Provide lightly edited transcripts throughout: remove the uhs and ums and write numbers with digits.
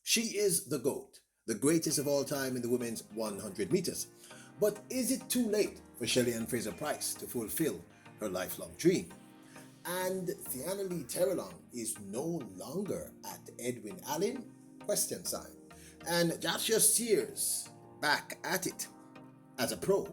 She is the GOAT, the greatest of all time in the women's 100 meters. But is it too late for Shelly-Ann Fraser-Pryce to fulfill her lifelong dream? And Tiana Lee Terrelonge is no longer at Edwin Allen? Question sign. And Jacious Sears back at it as a pro.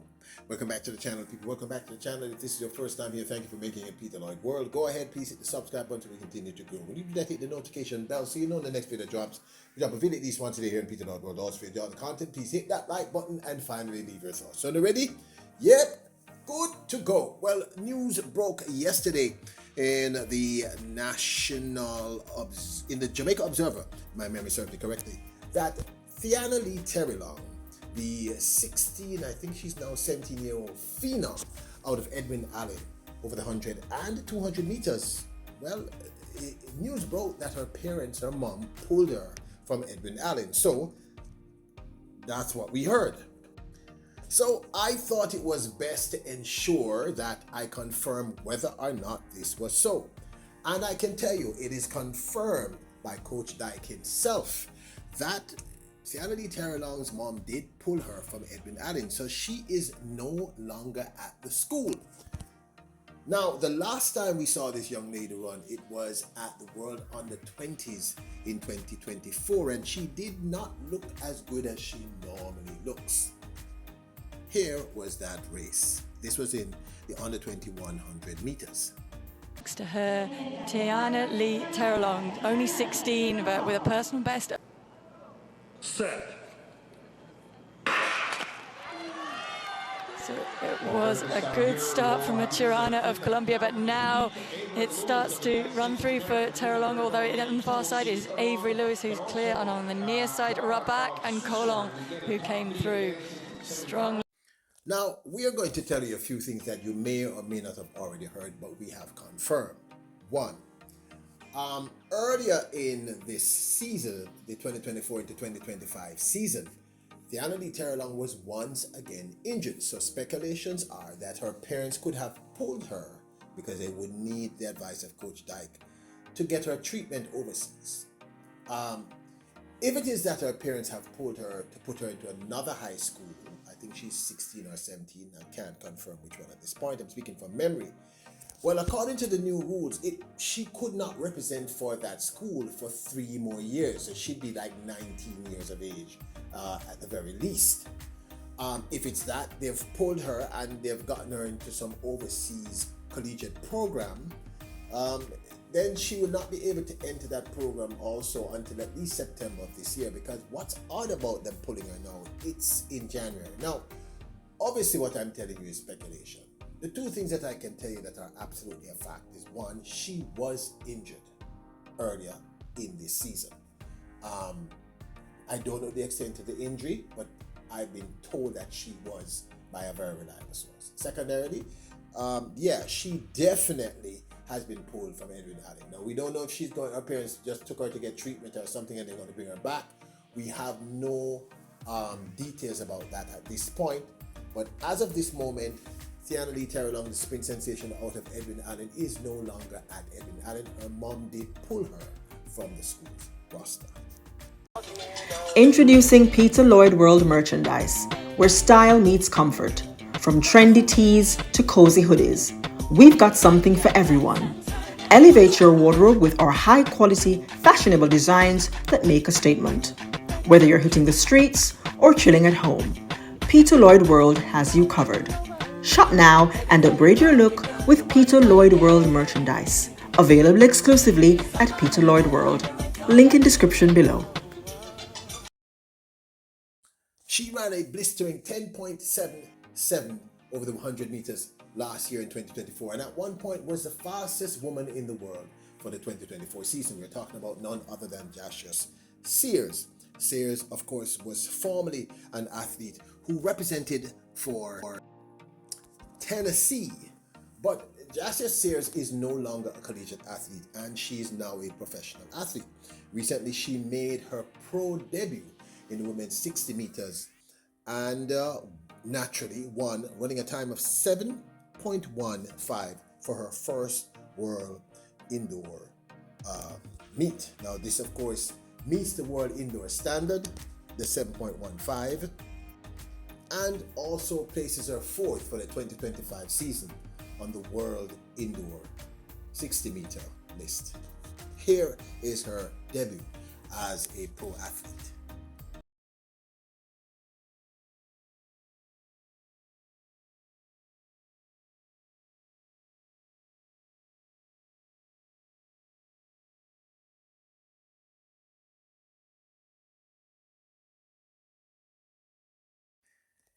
Welcome back to the channel, people. Welcome back to the channel. If this is your first time here, thank you for making it Peter Lloyd World. Go ahead, please hit the subscribe button so we continue to grow. When you do that, hit the notification bell so you know when the next video drops. We drop a video at least once a day here in Peter Lloyd World. Also, if you enjoy the content, please hit that like button and finally leave your thoughts. So, ready? Yep, good to go. Well, news broke yesterday in the in the Jamaica Observer, if my memory serves me correctly, that Tiana Lee Terrelonge, the 16, I think she's now 17-year-old phenom out of Edwin Allen over the 100 and 200 meters. Well, news broke that her parents, her mom, pulled her from Edwin Allen. So that's what we heard. So I thought it was best to ensure that I confirm whether or not this was so. And I can tell you, it is confirmed by Coach Dyke himself that Tiana Lee Terrelonge's mom did pull her from Edwin Allen, so she is no longer at the school. Now, the last time we saw this young lady run, it was at the World Under-20s in 2024, and she did not look as good as she normally looks. Here was that race. This was in the Under-20 100 meters. Next to her, Tiana Lee Terrelonge, only 16, but with a personal best. Set. So it was a good start from a Tirana of Colombia, but now it starts to run through for Terrelonge, although on the far side is Avery Lewis, who's clear, and on the near side, Raback and Colon, who came through strongly. Now, we are going to tell you a few things that you may or may not have already heard, but we have confirmed. One, earlier in this season, the 2024 to 2025 season, Tiana Lee Terrelonge was once again injured. So speculations are that her parents could have pulled her because they would need the advice of Coach Dyke to get her treatment overseas. If it is that her parents have pulled her to put her into another high school, I think she's 16 or 17, I can't confirm which one at this point, I'm speaking from memory. Well, according to the new rules, she could not represent for that school for 3 more years. So she'd be like 19 years of age at the very least. If it's that, they've pulled her and they've gotten her into some overseas collegiate program, then she will not be able to enter that program also until at least September of this year, because what's odd about them pulling her now, it's in January. Now, obviously what I'm telling you is speculation. The two things that I can tell you that are absolutely a fact is, one, she was injured earlier in this season. I don't know the extent of the injury, but I've been told that she was by a very reliable source. Secondarily, she definitely has been pulled from Edwin Allen. Now, we don't know if she's going, her parents just took her to get treatment or something and they're going to bring her back. We have no details about that at this point. But as of this moment, Tiana Lee Terrelonge, the spring sensation out of Edwin Allen, is no longer at Edwin Allen. Her mom did pull her from the school's roster. Introducing Peter Lloyd World merchandise, where style meets comfort. From trendy tees to cozy hoodies, we've got something for everyone. Elevate your wardrobe with our high-quality, fashionable designs that make a statement. Whether you're hitting the streets or chilling at home, Peter Lloyd World has you covered. Shop now and upgrade your look with Peter Lloyd World merchandise. Available exclusively at Peter Lloyd World. Link in description below. She ran a blistering 10.77 over the 100 meters last year in 2024, and at one point was the fastest woman in the world for the 2024 season. We're talking about none other than Jacious Sears. Sears, of course, was formerly an athlete who represented for Tennessee, but Jacious Sears is no longer a collegiate athlete and she is now a professional athlete. Recently, she made her pro debut in the women's 60 meters and naturally won, running a time of 7.15 for her first world indoor meet. Now, this, of course, meets the World Indoor Standard, the 7.15, and also places her fourth for the 2025 season on the World Indoor 60-meter list. Here is her debut as a pro athlete.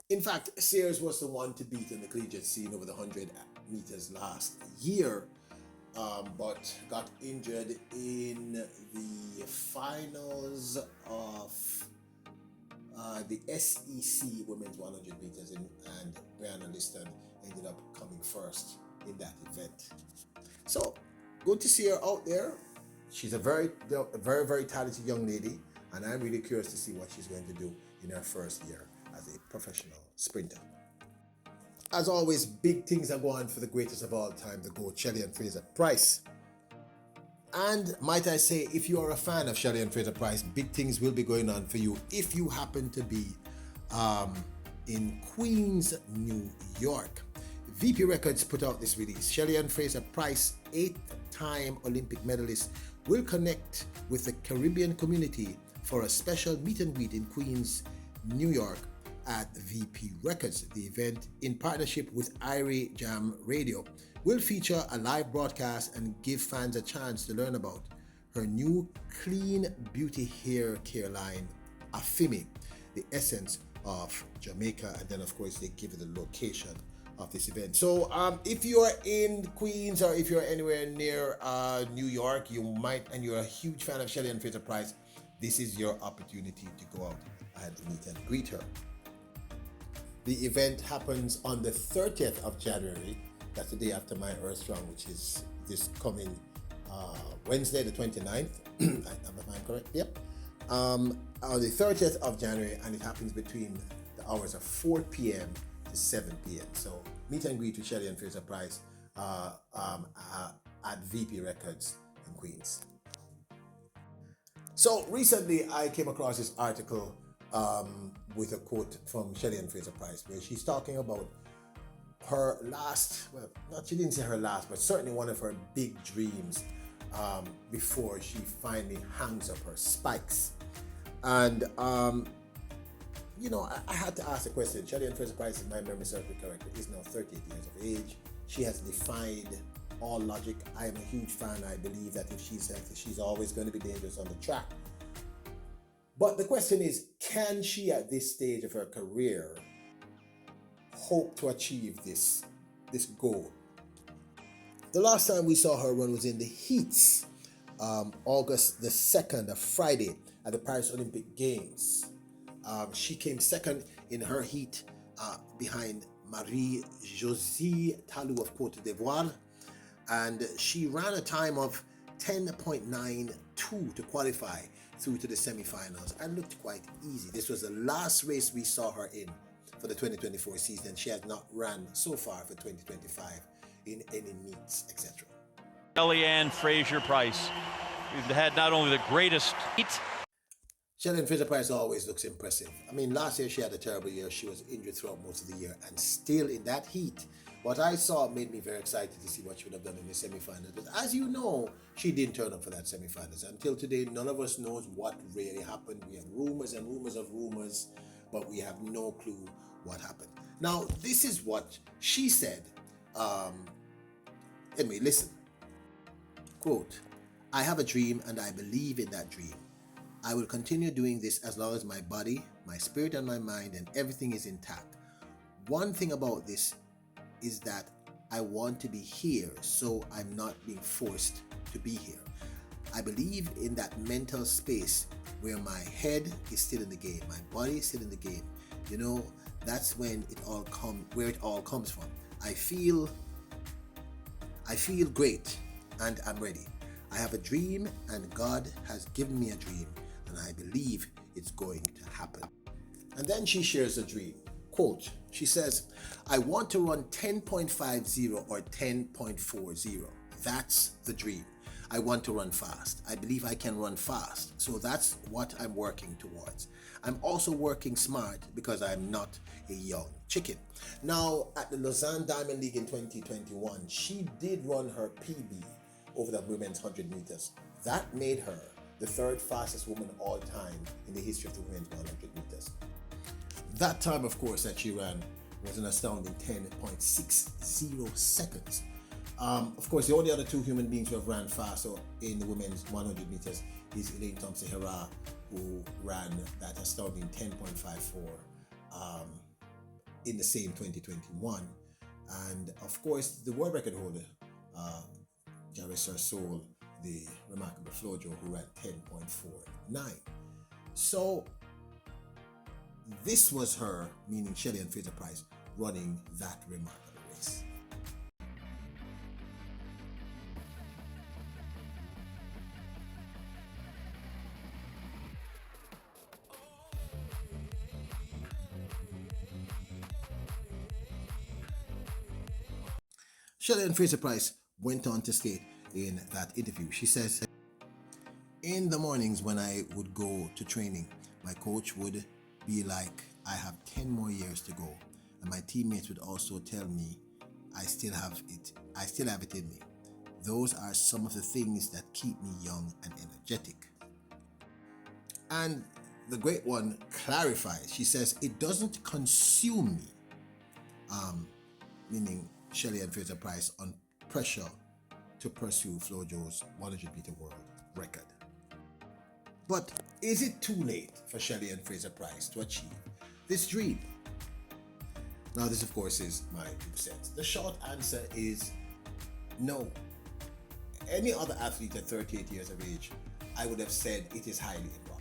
In fact, Sears was the one to beat in the collegiate scene over the 100 meters last year, but got injured in the finals of the SEC Women's 100 meters, and Brianna Liston ended up coming first in that event. So, good to see her out there. She's a very, very talented young lady, and I'm really curious to see what she's going to do in her first year as a professional sprinter. As always, big things are going on for the greatest of all time, the GOAT, Shelly-Ann Fraser-Pryce. And might I say, if you are a fan of Shelly-Ann Fraser-Pryce, big things will be going on for you if you happen to be in Queens, New York. VP Records put out this release. Shelly-Ann Fraser-Pryce, 8-time Olympic medalist, will connect with the Caribbean community for a special meet and greet in Queens, New York at VP Records. The event, in partnership with Irie Jam Radio, will feature a live broadcast and give fans a chance to learn about her new clean beauty hair care line, Afimi, the essence of Jamaica. And then of course they give you the location of this event. So if you are in Queens or if you're anywhere near New York, you might, and you're a huge fan of Shelly-Ann Fraser-Pryce, this is your opportunity to go out and meet and greet her. The event happens on the 30th of January. That's the day after my Earth Strong, which is this coming Wednesday, the 29th. Am I correct? Yep. On the 30th of January, and it happens between the hours of 4 p.m. to 7 p.m. So meet and greet with Shelly-Ann Fraser-Pryce at VP Records in Queens. So recently I came across this article with a quote from Shelly-Ann Fraser-Pryce, where she's talking about her last, well, she didn't say her last, but certainly one of her big dreams before she finally hangs up her spikes. And you know, I had to ask the question. Shelly-Ann Fraser-Pryce, if my memory serves me correctly, is now 38 years of age. She has defied all logic. I am a huge fan. I believe that if she's healthy, she's always going to be dangerous on the track. But the question is, can she at this stage of her career hope to achieve this goal? The last time we saw her run was in the heats, August the 2nd, a Friday, at the Paris Olympic Games. She came second in her heat behind Marie-Josie Talou of Cote d'Ivoire, and she ran a time of 10.92 to qualify through to the semifinals and looked quite easy. This was the last race we saw her in for the 2024 season, and she has not ran so far for 2025 in any meets, etc. Shelly-Ann Fraser-Pryce, we've had not only the greatest heat. Shelly-Ann Fraser-Pryce always looks impressive. I mean, last year she had a terrible year. She was injured throughout most of the year, and still in that heat, what I saw made me very excited to see what she would have done in the semifinals. But as you know, she didn't turn up for that semifinals. Until today, none of us knows what really happened. We have rumors and rumors of rumors, but we have no clue what happened. Now, this is what she said. Anyway, listen. Quote, "I have a dream and I believe in that dream. I will continue doing this as long as my body, my spirit and my mind and everything is intact. One thing about this is that I want to be here, so I'm not being forced to be here. I believe in that mental space where my head is still in the game, my body is still in the game. You know, that's when where it all comes from. I feel great and I'm ready. I have a dream and God has given me a dream and I believe it's going to happen." And then she shares a dream. Quote, she says, "I want to run 10.50 or 10.40. That's the dream. I want to run fast. I believe I can run fast. So that's what I'm working towards. I'm also working smart because I'm not a young chicken. Now, at the Lausanne Diamond League in 2021, she did run her PB over the women's 100 meters. That made her the third fastest woman all time in the history of the women's 100 meters. That time, of course, that she ran was an astounding 10.60 seconds. Of course, the only other two human beings who have ran faster in the women's 100 meters is Elaine Thompson-Herah, who ran that astounding 10.54 in the same 2021. And of course, the world record holder, Jacious Sears, the remarkable Flojo, who ran 10.49. So this was her, meaning Shelly-Ann Fraser-Pryce, running that remarkable race. Shelly-Ann Fraser-Pryce went on to state in that interview, she says, "In the mornings when I would go to training, my coach would be like, I have 10 more years to go. And my teammates would also tell me I still have it in me. Those are some of the things that keep me young and energetic." And the great one clarifies, she says, "It doesn't consume me," meaning Shelly-Ann Fraser-Pryce, on pressure to pursue Flojo's 100-meter world record. But is it too late for Shelly-Ann Fraser-Pryce to achieve this dream? Now, this, of course, is my 2 cents. The short answer is no. Any other athlete at 38 years of age, I would have said it is highly improbable.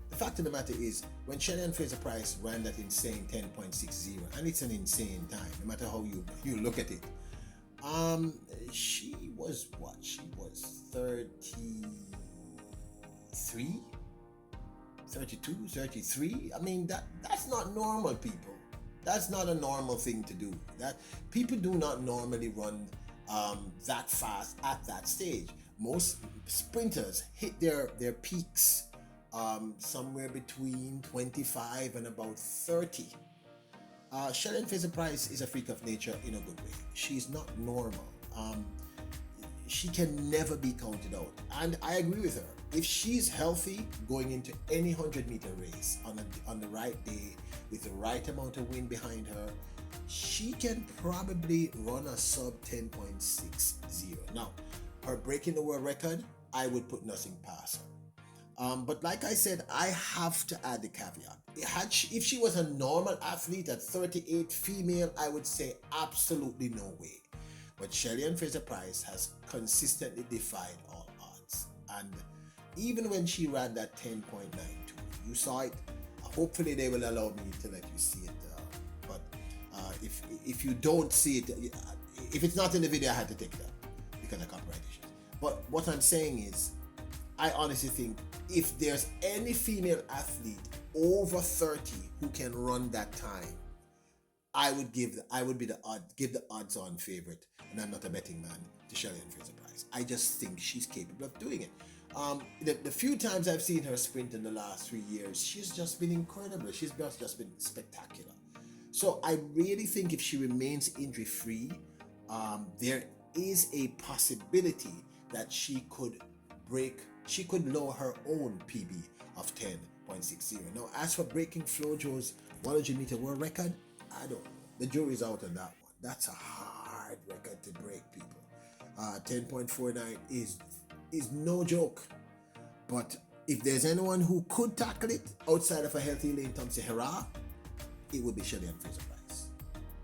The fact of the matter is, when Shelly-Ann Fraser-Pryce ran that insane 10.60, and it's an insane time, no matter how you look at it, she was what? She was 33? 32, 33? I mean, that's not normal, people. That's not a normal thing to do. That people do not normally run that fast at that stage. Most sprinters hit their peaks somewhere between 25 and about 30. Shelly-Ann Fraser-Pryce is a freak of nature in a good way. She's not normal. She can never be counted out. And I agree with her. If she's healthy going into any 100-meter race on the right day with the right amount of wind behind her, she can probably run a sub 10.60. Now, her breaking the world record, I would put nothing past her. But like I said, I have to add the caveat. If she was a normal athlete at 38, female, I would say absolutely no way. But Shelly-Ann Fraser-Pryce has consistently defied all odds. And even when she ran that 10.92, you saw it. Hopefully they will allow me to let you see it. But if you don't see it, if it's not in the video, I had to take it out because of copyright issues. But what I'm saying is, I honestly think if there's any female athlete over 30 who can run that time, I would give the odds-on favorite, and I'm not a betting man, to Shelly-Ann Fraser-Pryce. I just think she's capable of doing it. The few times I've seen her sprint in the last 3 years, she's just been incredible. She's just been spectacular. So I really think if she remains injury-free, there is a possibility that she could lower her own PB of 10.60. Now, as for breaking Flojo's 100-meter world record, I don't know. The jury's out on that one. That's a hard record to break, people. 10.49 is no joke. But if there's anyone who could tackle it outside of a healthy Elaine Thompson-Herah, it would be Shelly-Ann Fraser-Pryce.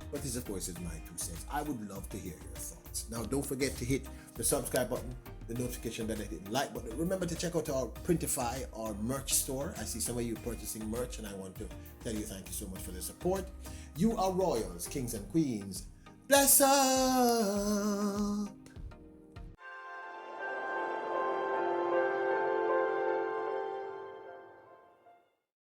But this, of course, is my 2 cents. I would love to hear your thoughts. Now, don't forget to hit the subscribe button, the notification bell, the like button. Remember to check out our Printify, our merch store. I see some of you purchasing merch, and I want to tell you thank you so much for the support. You are royals, kings and queens. Bless up!